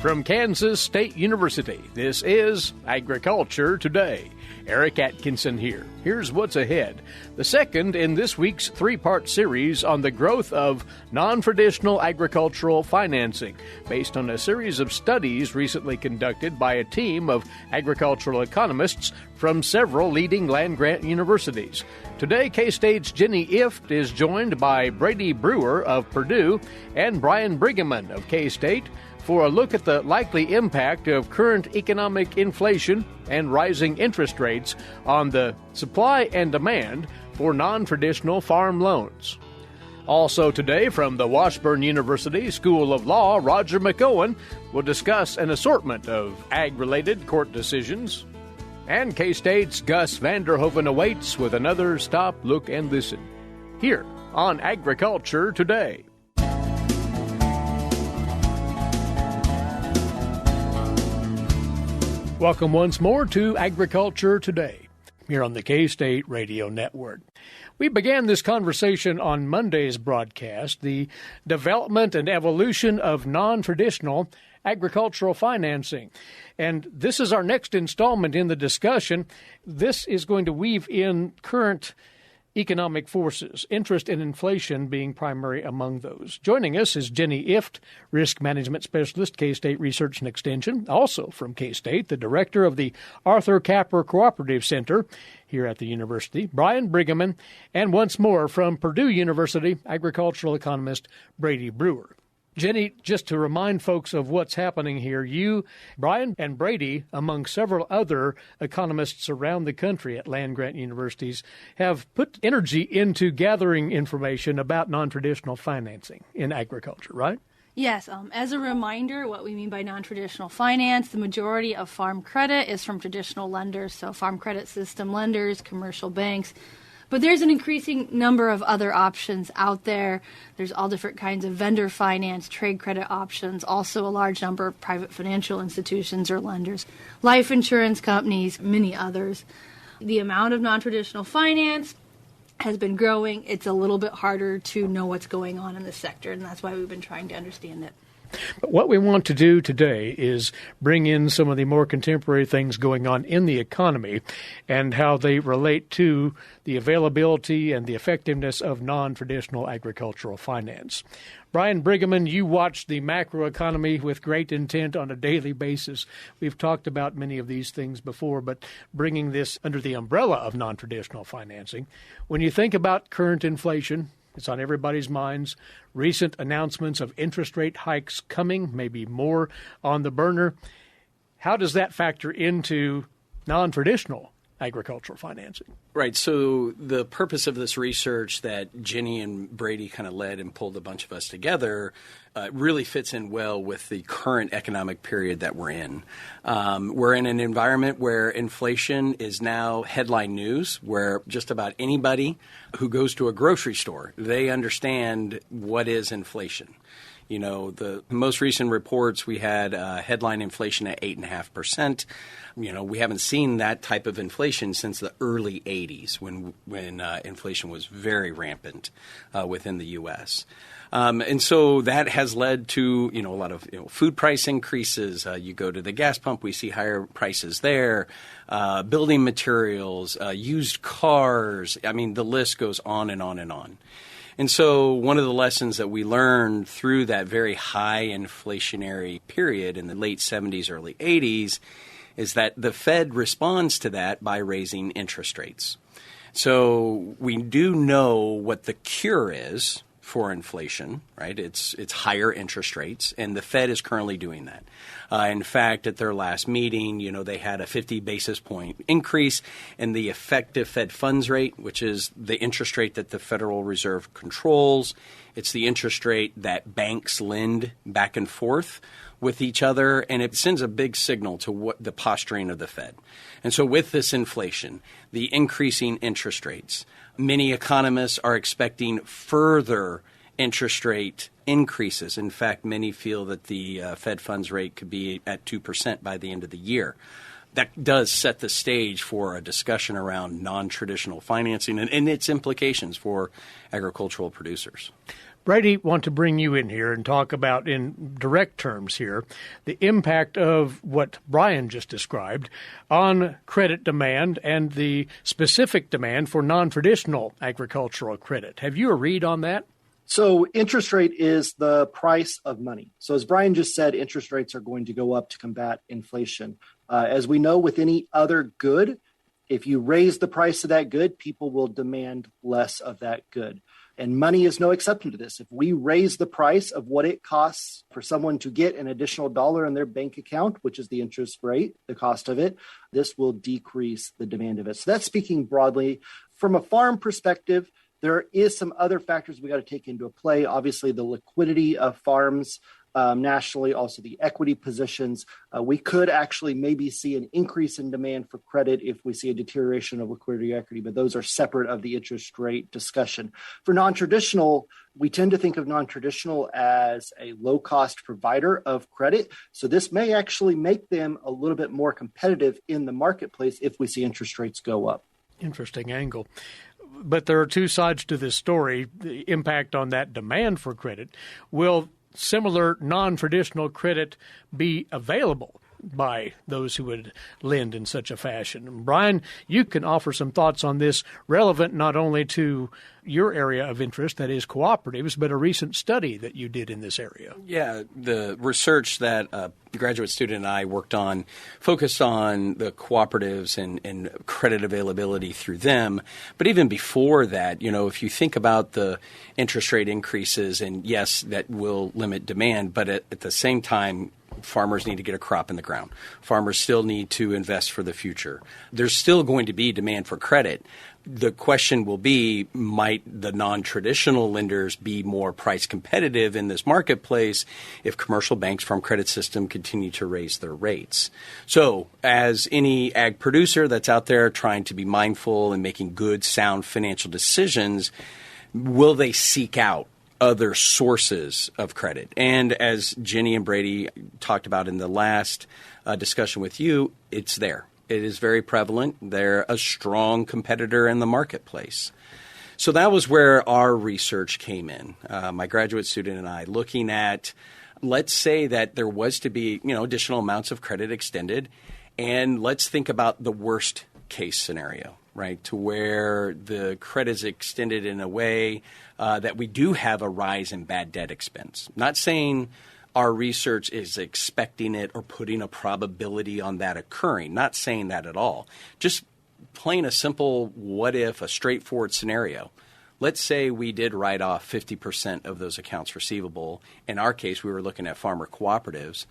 From Kansas State University, this is Agriculture Today. Eric Atkinson here. Here's what's ahead. The second in this week's three-part series on the growth of non-traditional agricultural financing, based on a series of studies recently conducted by a team of agricultural economists from several leading land-grant universities. Today, K-State's Jenny Ifft is joined by Brady Brewer of Purdue and Brian Briggeman of K-State for a look at the likely impact of current economic inflation and rising interest rates on the supply and demand for non-traditional farm loans. Also today, from the Washburn University School of Law, Roger McEowen will discuss an assortment of ag-related court decisions. And K-State's Gus van Der Hoeven awaits with another Stop, Look, and Listen here on Agriculture Today. Welcome once more to Agriculture Today, here on the K-State Radio Network. We began this conversation on Monday's broadcast, the development and evolution of non-traditional agricultural financing. And this is our next installment in the discussion. This is going to weave in current economic forces, interest and inflation being primary among those. Joining us is Jenny Ifft, Risk Management Specialist, K-State Research and Extension, also from K-State, the Director of the Arthur Capper Cooperative Center here at the university, Brian Briggeman, and once more from Purdue University, agricultural economist Brady Brewer. Jenny, just to remind folks of what's happening here, you, Brian, and Brady, among several other economists around the country at land-grant universities, have put energy into gathering information about non-traditional financing in agriculture, right? Yes. As a reminder, what we mean by non-traditional finance, the majority of farm credit is from traditional lenders, so farm credit system lenders, commercial banks. But there's an increasing number of other options out there. There's all different kinds of vendor finance, trade credit options, also a large number of private financial institutions or lenders, life insurance companies, many others. The amount of non-traditional finance has been growing. It's a little bit harder to know what's going on in this sector, and that's why we've been trying to understand it. But what we want to do today is bring in some of the more contemporary things going on in the economy and how they relate to the availability and the effectiveness of non-traditional agricultural finance. Brian Briggeman, you watch the macroeconomy with great intent on a daily basis. We've talked about many of these things before, but bringing this under the umbrella of non-traditional financing, when you think about current inflation, it's on everybody's minds. Recent announcements of interest rate hikes coming, maybe more on the burner. How does that factor into non-traditional agricultural financing? Right. So the purpose of this research that Jenny and Brady kind of led and pulled a bunch of us together really fits in well with the current economic period that we're in. We're in an environment where inflation is now headline news, where just about anybody who goes to a grocery store, they understand what is inflation. You know, the most recent reports, we had headline inflation at 8.5%. You know, we haven't seen that type of inflation since the early 80s when inflation was very rampant within the U.S. And so that has led to, a lot of food price increases. You go to the gas pump, we see higher prices there. Building materials, used cars. I mean, the list goes on and on and on. And so one of the lessons that we learned through that very high inflationary period in the late 70s, early 80s is that the Fed responds to that by raising interest rates. So we do know what the cure is for inflation, right? It's higher interest rates, and the Fed is currently doing that. In fact, at their last meeting, they had a 50 basis point increase in the effective Fed funds rate, which is the interest rate that the Federal Reserve controls. It's the interest rate that banks lend back and forth with each other, and it sends a big signal to what the posturing of the Fed. And so with this inflation, the increasing interest rates, many economists are expecting further interest rate increases. In fact, many feel that the Fed funds rate could be at 2% by the end of the year. That does set the stage for a discussion around non-traditional financing and its implications for agricultural producers. Brady, want to bring you in here and talk about, in direct terms here, the impact of what Brian just described on credit demand and the specific demand for non-traditional agricultural credit. Have you a read on that? So interest rate is the price of money. So as Brian just said, interest rates are going to go up to combat inflation. As we know with any other good, if you raise the price of that good, people will demand less of that good. And money is no exception to this. If we raise the price of what it costs for someone to get an additional dollar in their bank account, which is the interest rate, the cost of it, this will decrease the demand of it. So that's speaking broadly. From a farm perspective, there is some other factors we got to take into play. Obviously, the liquidity of farms nationally, also the equity positions. We could actually maybe see an increase in demand for credit if we see a deterioration of liquidity or equity, but those are separate of the interest rate discussion. For non-traditional, we tend to think of non-traditional as a low-cost provider of credit. So this may actually make them a little bit more competitive in the marketplace if we see interest rates go up. Interesting angle. But there are two sides to this story. The impact on that demand for credit. Will similar non-traditional credit be available by those who would lend in such a fashion? Brian, you can offer some thoughts on this relevant not only to your area of interest, that is cooperatives, but a recent study that you did in this area. Yeah, the research that a graduate student and I worked on focused on the cooperatives and credit availability through them. But even before that, if you think about the interest rate increases, and yes, that will limit demand, but at the same time, farmers need to get a crop in the ground. Farmers still need to invest for the future. There's still going to be demand for credit. The question will be, might the non-traditional lenders be more price competitive in this marketplace if commercial banks, farm credit system continue to raise their rates? So as any ag producer that's out there trying to be mindful and making good, sound financial decisions, will they seek out other sources of credit? And as Jenny and Brady talked about in the last discussion with you, it's there. It is very prevalent. They're a strong competitor in the marketplace. So that was where our research came in. My graduate student and I looking at, let's say that there was to be, additional amounts of credit extended. And let's think about the worst case scenario, right? To where the credit is extended in a way that we do have a rise in bad debt expense. Not saying our research is expecting it or putting a probability on that occurring. Not saying that at all. Just plain a simple what if, a straightforward scenario. Let's say we did write off 50% of those accounts receivable. In our case, we were looking at farmer cooperatives.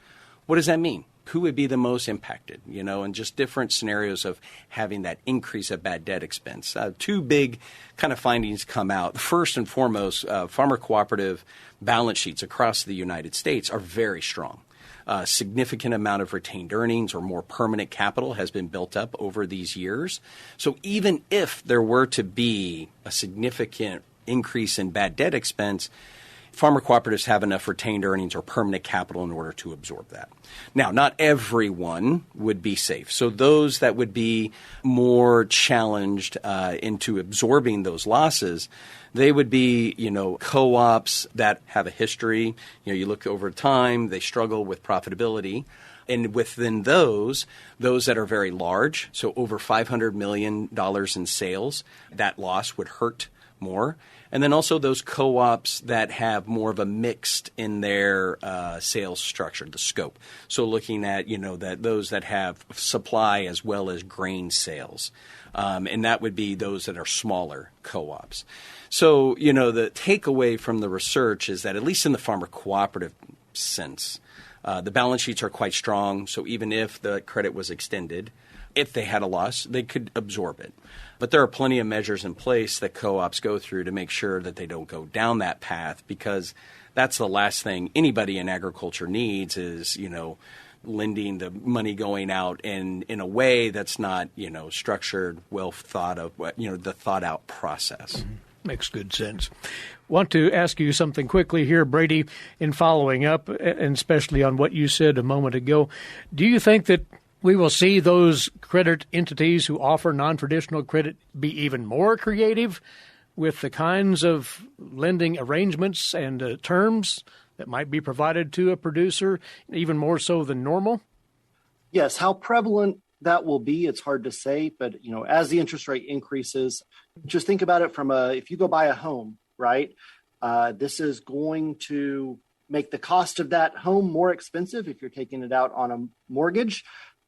What does that mean? Who would be the most impacted, and just different scenarios of having that increase of bad debt expense. Two big kind of findings come out. First and foremost, farmer cooperative balance sheets across the United States are very strong. Significant amount of retained earnings or more permanent capital has been built up over these years. So even if there were to be a significant increase in bad debt expense, farmer cooperatives have enough retained earnings or permanent capital in order to absorb that. Now, not everyone would be safe. So those that would be more challenged into absorbing those losses, they would be, co-ops that have a history. You look over time, they struggle with profitability. And within those that are very large, so over $500 million in sales, that loss would hurt more. And then also those co-ops that have more of a mixed in their sales structure, the scope. So looking at, that those that have supply as well as grain sales. And that would be those that are smaller co-ops. So, the takeaway from the research is that at least in the farmer cooperative sense, the balance sheets are quite strong. So even if the credit was extended, if they had a loss, they could absorb it. But there are plenty of measures in place that co-ops go through to make sure that they don't go down that path, because that's the last thing anybody in agriculture needs is, lending the money going out in a way that's not, structured, well thought of, the thought out process. Mm-hmm. Makes good sense. Want to ask you something quickly here, Brady, in following up, and especially on what you said a moment ago. Do you think that we will see those credit entities who offer non-traditional credit be even more creative with the kinds of lending arrangements and terms that might be provided to a producer, even more so than normal? Yes, how prevalent that will be, it's hard to say. But, as the interest rate increases, just think about it if you go buy a home, right? This is going to make the cost of that home more expensive if you're taking it out on a mortgage.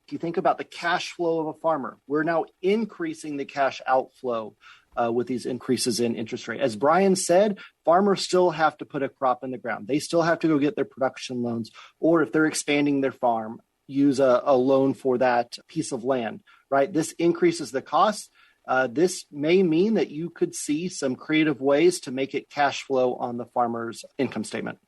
If you think about the cash flow of a farmer, we're now increasing the cash outflow with these increases in interest rate. As Brian said, farmers still have to put a crop in the ground. They still have to go get their production loans, or if they're expanding their farm, use a loan for that piece of land, right? This increases the cost. This may mean that you could see some creative ways to make it cash flow on the farmer's income statement.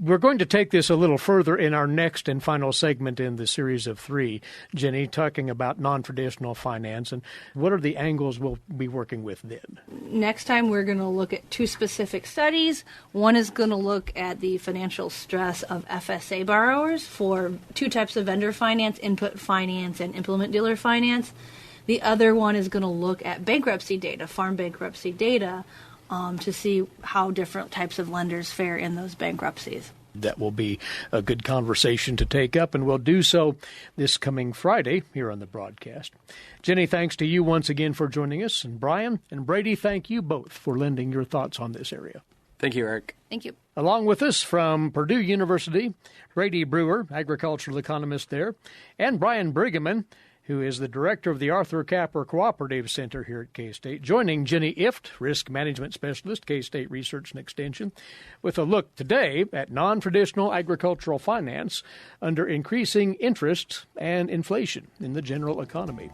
We're going to take this a little further in our next and final segment in the series of 3, Jenny, talking about non-traditional finance. And what are the angles we'll be working with then? Next time, we're going to look at 2 specific studies. One is going to look at the financial stress of FSA borrowers for 2 types of vendor finance, input finance and implement dealer finance. The other one is going to look at bankruptcy data, farm bankruptcy data, to see how different types of lenders fare in those bankruptcies. That will be a good conversation to take up, and we'll do so this coming Friday here on the broadcast. Jenny, thanks to you once again for joining us, and Brian and Brady, thank you both for lending your thoughts on this area. Thank you, Eric. Thank you. Along with us from Purdue University, Brady Brewer, agricultural economist there, and Brian Briggeman, who is the director of the Arthur Capper Cooperative Center here at K-State, joining Jenny Ifft, risk management specialist, K-State Research and Extension, with a look today at non-traditional agricultural finance under increasing interest and inflation in the general economy.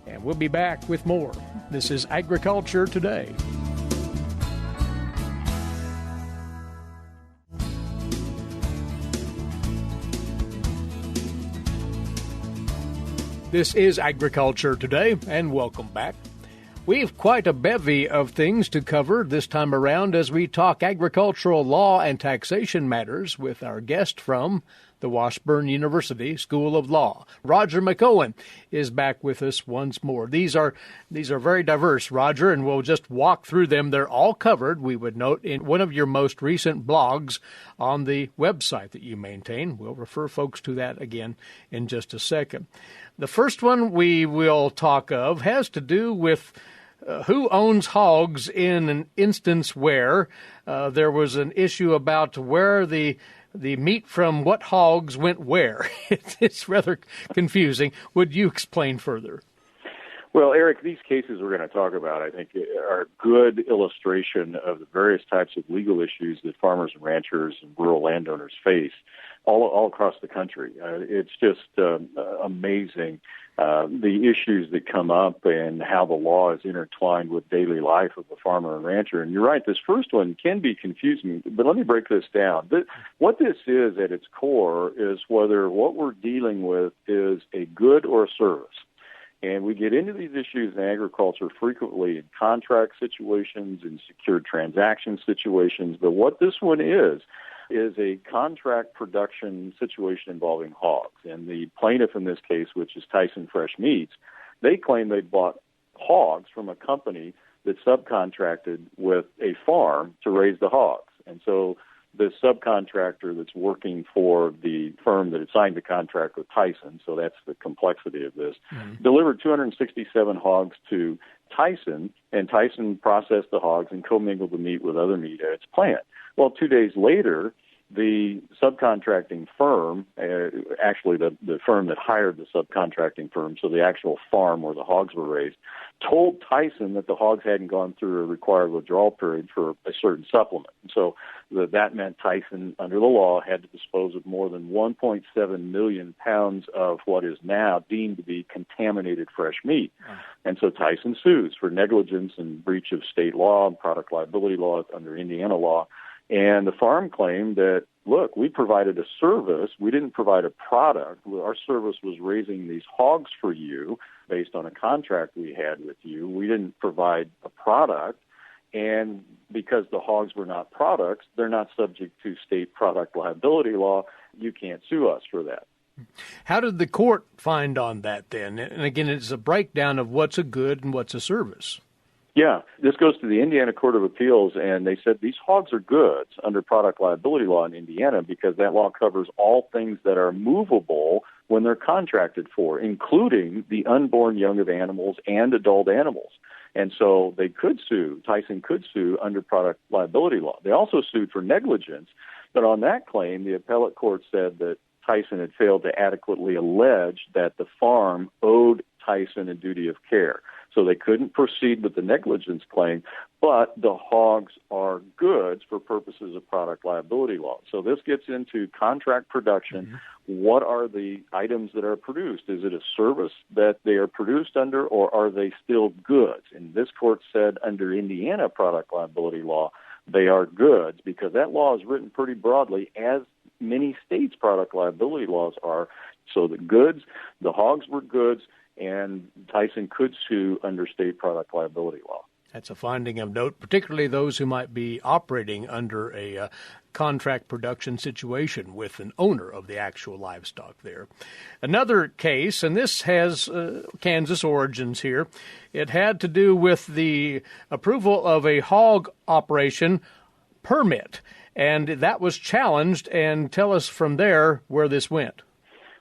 And we'll be back with more. This is Agriculture Today. This is Agriculture Today, and welcome back. We've quite a bevy of things to cover this time around as we talk agricultural law and taxation matters with our guest from the Washburn University School of Law. Roger McEowen is back with us once more. These are very diverse, Roger, and we'll just walk through them. They're all covered, we would note, in one of your most recent blogs on the website that you maintain. We'll refer folks to that again in just a second. The first one we will talk of has to do with who owns hogs in an instance where there was an issue about where the meat from what hogs went where. It's rather confusing. Would you explain further? Well, Eric, these cases we're going to talk about, I think, are a good illustration of the various types of legal issues that farmers and ranchers and rural landowners face all across the country. It's just amazing the issues that come up and how the law is intertwined with daily life of the farmer and rancher. And you're right, this first one can be confusing, but let me break this down. What this is at its core is whether what we're dealing with is a good or a service. And we get into these issues in agriculture frequently in contract situations, in secured transaction situations. But what this one is a contract production situation involving hogs. And the plaintiff in this case, which is Tyson Fresh Meats, they claim they bought hogs from a company that subcontracted with a farm to raise the hogs. And so the subcontractor that's working for the firm that had signed the contract with Tyson, so that's the complexity of this, delivered 267 hogs to Tyson, and Tyson processed the hogs and commingled the meat with other meat at its plant. Well, 2 days later, the subcontracting firm, actually the firm that hired the subcontracting firm, so the actual farm where the hogs were raised, told Tyson that the hogs hadn't gone through a required withdrawal period for a certain supplement. And so that meant Tyson, under the law, had to dispose of more than 1.7 million pounds of what is now deemed to be contaminated fresh meat. And so Tyson sues for negligence and breach of state law and product liability law under Indiana law. And the farm claimed that, look, we provided a service. We didn't provide a product. Our service was raising these hogs for you based on a contract we had with you. We didn't provide a product. And because the hogs were not products, they're not subject to state product liability law. You can't sue us for that. How did the court find on that then? And again, it's a breakdown of what's a good and what's a service. Yeah, this goes to the Indiana Court of Appeals, and they said these hogs are goods under product liability law in Indiana because that law covers all things that are movable when they're contracted for, including the unborn young of animals and adult animals. And so they could sue, Tyson could sue under product liability law. They also sued for negligence, but on that claim, the appellate court said that Tyson had failed to adequately allege that the farm owed Tyson a duty of care. So they couldn't proceed with the negligence claim, but the hogs are goods for purposes of product liability law. So this gets into contract production. Mm-hmm. What are the items that are produced? Is it a service that they are produced under, or are they still goods? And this court said under Indiana product liability law, they are goods because that law is written pretty broadly, as many states' product liability laws are. So the goods, the hogs were goods, and Tyson could sue under state product liability law. That's a finding of note, particularly those who might be operating under a contract production situation with an owner of the actual livestock there. Another case, and this has Kansas origins here, it had to do with the approval of a hog operation permit, and that was challenged. And tell us from there where this went.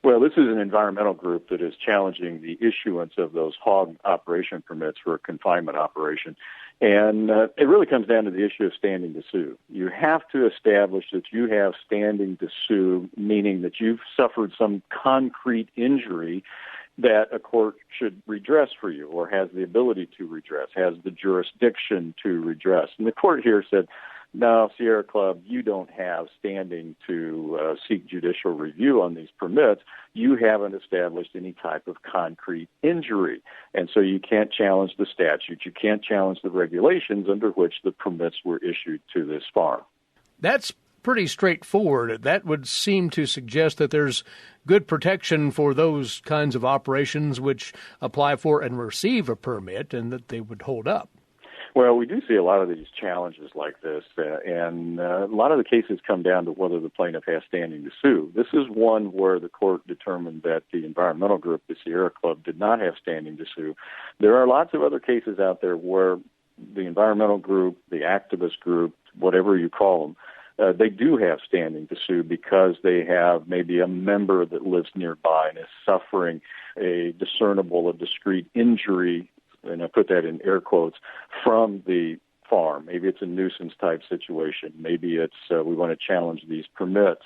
Well, this is an environmental group that is challenging the issuance of those hog operation permits for a confinement operation. And it really comes down to the issue of standing to sue. You have to establish that you have standing to sue, meaning that you've suffered some concrete injury that a court should redress for you or has the ability to redress, has the jurisdiction to redress. And the court here said, no, Sierra Club, you don't have standing to seek judicial review on these permits. You haven't established any type of concrete injury. And so you can't challenge the statute. You can't challenge the regulations under which the permits were issued to this farm. That's pretty straightforward. That would seem to suggest that there's good protection for those kinds of operations which apply for and receive a permit and that they would hold up. Well, we do see a lot of these challenges like this, and a lot of the cases come down to whether the plaintiff has standing to sue. This is one where the court determined that the environmental group, the Sierra Club, did not have standing to sue. There are lots of other cases out there where the environmental group, the activist group, whatever you call them, they do have standing to sue because they have maybe a member that lives nearby and is suffering a discernible, a discrete injury, and I put that in air quotes, from the farm. Maybe it's a nuisance type situation. Maybe it's we want to challenge these permits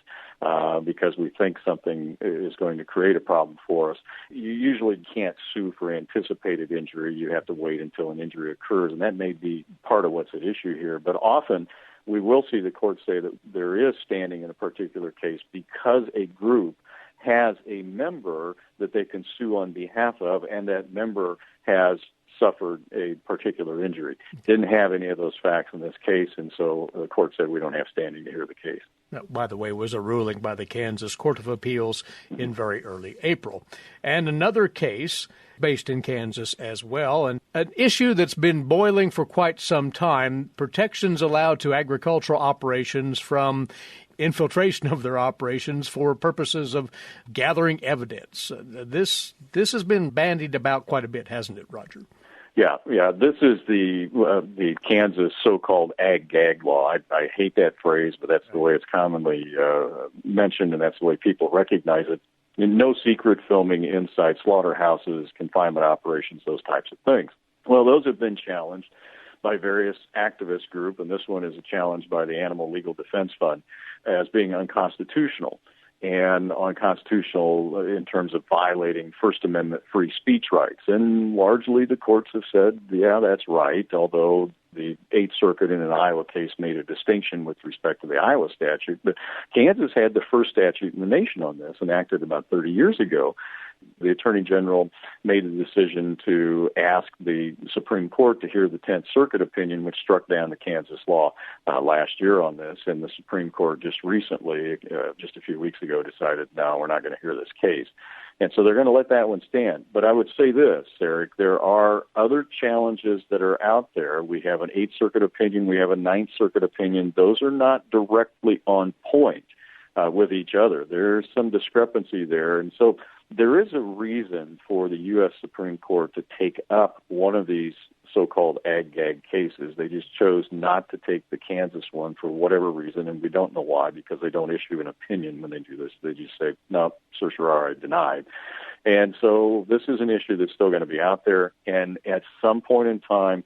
because we think something is going to create a problem for us. You usually can't sue for anticipated injury. You have to wait until an injury occurs, and that may be part of what's at issue here. But often we will see the court say that there is standing in a particular case because a group has a member that they can sue on behalf of, and that member has suffered a particular injury. Didn't have any of those facts in this case, and so the court said we don't have standing to hear the case. That, by the way, was a ruling by the Kansas Court of Appeals in very early April. And another case based in Kansas as well, and an issue that's been boiling for quite some time, protections allowed to agricultural operations from infiltration of their operations for purposes of gathering evidence. This has been bandied about quite a bit, hasn't it, Roger? Yeah. This is the Kansas so-called ag-gag law. I hate that phrase, but that's the way it's commonly mentioned, and that's the way people recognize it. No secret filming inside slaughterhouses, confinement operations, those types of things. Well, those have been challenged by various activist groups, and this one is a challenge by the Animal Legal Defense Fund as being unconstitutional, and unconstitutional in terms of violating First Amendment free speech rights. And largely the courts have said, yeah, that's right, although the Eighth Circuit in an Iowa case made a distinction with respect to the Iowa statute. But Kansas had the first statute in the nation on this, enacted about 30 years ago. The Attorney General made a decision to ask the Supreme Court to hear the Tenth Circuit opinion, which struck down the Kansas law last year on this. And the Supreme Court just recently, just a few weeks ago, decided, no, we're not going to hear this case. And so they're going to let that one stand. But I would say this, Eric, there are other challenges that are out there. We have an Eighth Circuit opinion. We have a Ninth Circuit opinion. Those are not directly on point. with each other. There's some discrepancy there. And so there is a reason for the U.S. Supreme Court to take up one of these so-called ag-gag cases. They just chose not to take the Kansas one for whatever reason, and we don't know why, because they don't issue an opinion when they do this. They just say, no, certiorari denied. And so this is an issue that's still going to be out there, and at some point in time,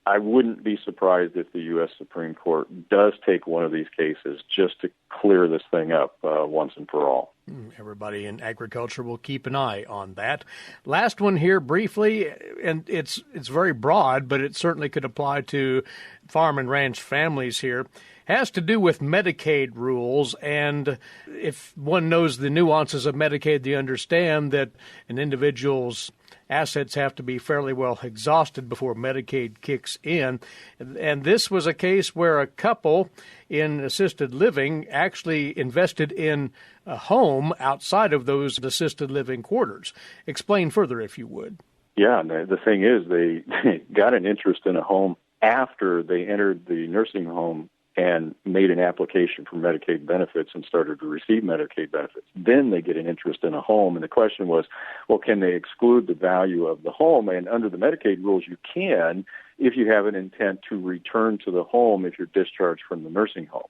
I wouldn't be surprised if the U.S. Supreme Court does take one of these cases just to clear this thing up once and for all. Everybody in agriculture will keep an eye on that. Last one here briefly, and it's very broad, but it certainly could apply to farm and ranch families here, has to do with Medicaid rules. And if one knows the nuances of Medicaid, they understand that an individual's assets have to be fairly well exhausted before Medicaid kicks in. And this was a case where a couple in assisted living actually invested in a home outside of those assisted living quarters. Explain further, if you would. Yeah, and the thing is, they got an interest in a home after they entered the nursing home and made an application for Medicaid benefits and started to receive Medicaid benefits. Then they get an interest in a home. And the question was, well, can they exclude the value of the home? And under the Medicaid rules, you can if you have an intent to return to the home if you're discharged from the nursing home.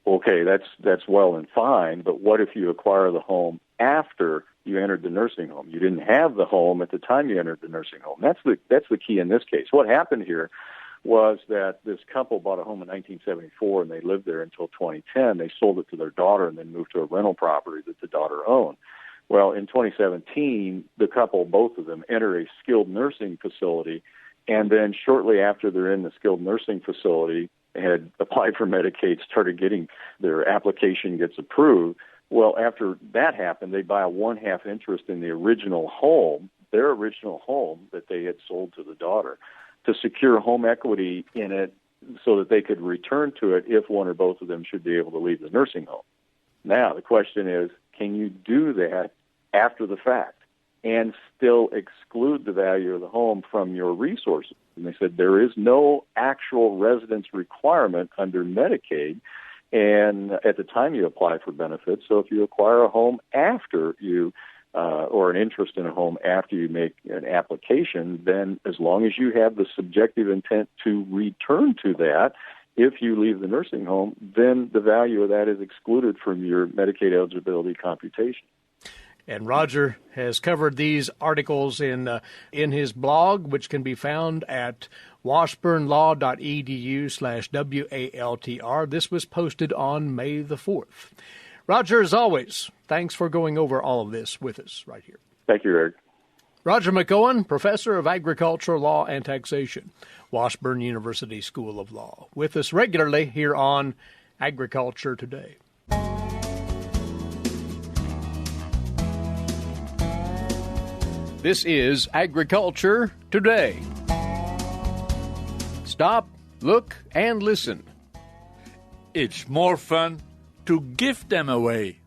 Okay, that's well and fine, but what if you acquire the home after you entered the nursing home? You didn't have the home at the time you entered the nursing home. That's the key in this case. What happened here was that this couple bought a home in 1974, and they lived there until 2010. They sold it to their daughter and then moved to a rental property that the daughter owned. Well, in 2017, the couple, both of them, enter a skilled nursing facility, and then shortly after they're in the skilled nursing facility, had applied for Medicaid, started getting their application gets approved. Well, after that happened, they buy a 1/2 interest in the original home, their original home that they had sold to the daughter, to secure home equity in it so that they could return to it if one or both of them should be able to leave the nursing home. Now, the question is, can you do that after the fact and still exclude the value of the home from your resources? And they said there is no actual residence requirement under Medicaid and at the time you apply for benefits. So if you acquire a home after you or an interest in a home after you make an application, then as long as you have the subjective intent to return to that, if you leave the nursing home, then the value of that is excluded from your Medicaid eligibility computation. And Roger has covered these articles in his blog, which can be found at washburnlaw.edu/WALTR. This was posted on May the 4th. Roger, as always, thanks for going over all of this with us right here. Thank you, Eric. Roger McEowen, Professor of Agricultural Law and Taxation, Washburn University School of Law, with us regularly here on Agriculture Today. This is Agriculture Today. Stop, look, and listen. It's more fun to give them away.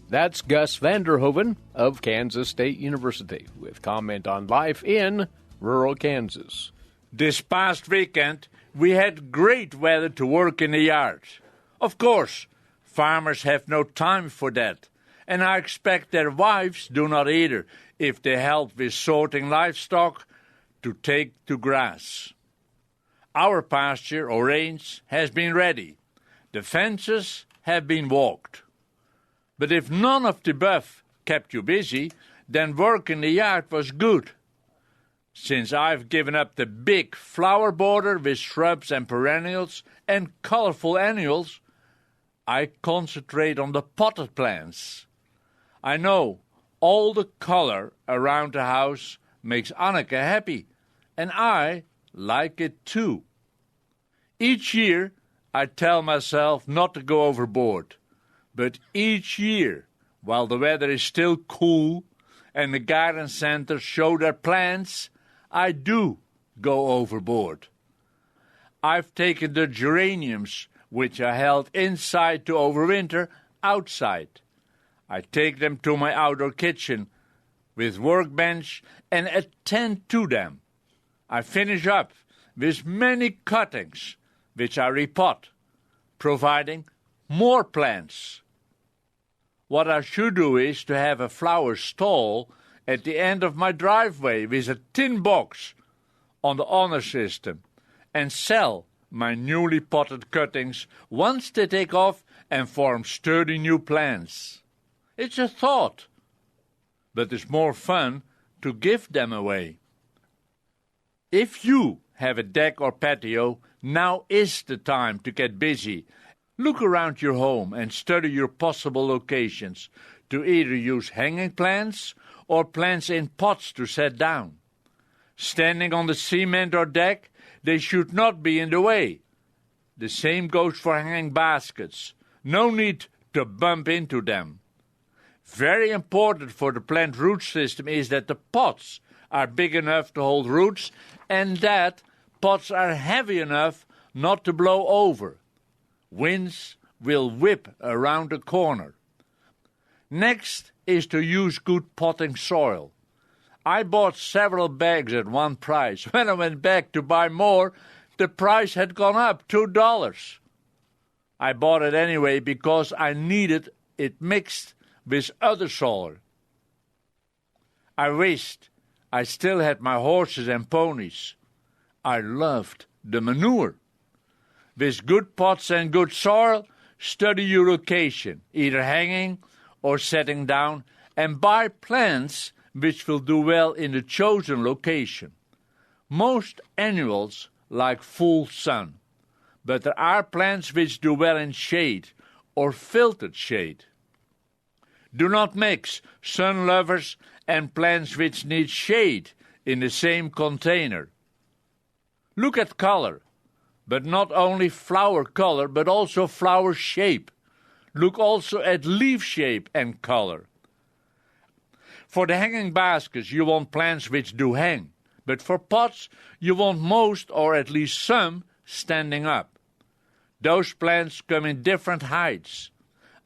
That's Gus van Der Hoeven of Kansas State University with comment on life in rural Kansas. This past weekend, we had great weather to work in the yard. Of course, farmers have no time for that, and I expect their wives do not either if they help with sorting livestock to take to grass. Our pasture or range has been ready. The fences have been walked. But if none of the above kept you busy, then work in the yard was good. Since I've given up the big flower border with shrubs and perennials and colorful annuals, I concentrate on the potted plants. I know all the color around the house makes Anneke happy, and I like it too. Each year, I tell myself not to go overboard, but each year, while the weather is still cool and the garden centers show their plants, I do go overboard. I've taken the geraniums, which I held inside to overwinter, outside. I take them to my outdoor kitchen with workbench and attend to them. I finish up with many cuttings, which I repot, providing more plants. What I should do is to have a flower stall at the end of my driveway with a tin box on the honor system and sell my newly potted cuttings once they take off and form sturdy new plants. It's a thought, but it's more fun to give them away. If you have a deck or patio, now is the time to get busy. Look around your home and study your possible locations to either use hanging plants or plants in pots to set down. Standing on the cement or deck, they should not be in the way. The same goes for hanging baskets. No need to bump into them. Very important for the plant root system is that the pots are big enough to hold roots and that pots are heavy enough not to blow over. Winds will whip around the corner. Next is to use good potting soil. I bought several bags at one price. When I went back to buy more, the price had gone up $2. I bought it anyway because I needed it mixed with other soil. I wished I still had my horses and ponies. I loved the manure. With good pots and good soil, study your location, either hanging or setting down, and buy plants which will do well in the chosen location. Most annuals like full sun, but there are plants which do well in shade or filtered shade. Do not mix sun lovers and plants which need shade in the same container. Look at color, but not only flower color, but also flower shape. Look also at leaf shape and color. For the hanging baskets, you want plants which do hang, but for pots, you want most, or at least some, standing up. Those plants come in different heights.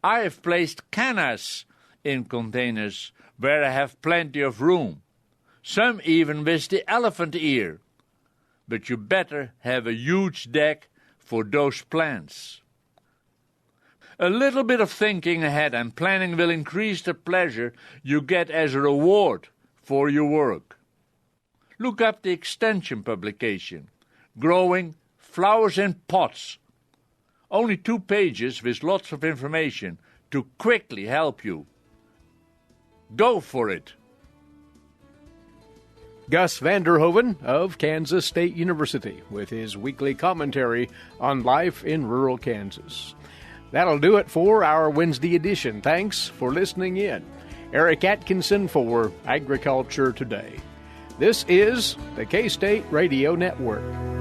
I have placed cannas in containers where I have plenty of room, some even with the elephant ear. But you better have a huge deck for those plants. A little bit of thinking ahead and planning will increase the pleasure you get as a reward for your work. Look up the extension publication, Growing Flowers in Pots. Only 2 pages with lots of information to quickly help you. Go for it. Gus van Der Hoeven of Kansas State University with his weekly commentary on life in rural Kansas. That'll do it for our Wednesday edition. Thanks for listening in. Eric Atkinson for Agriculture Today. This is the K-State Radio Network.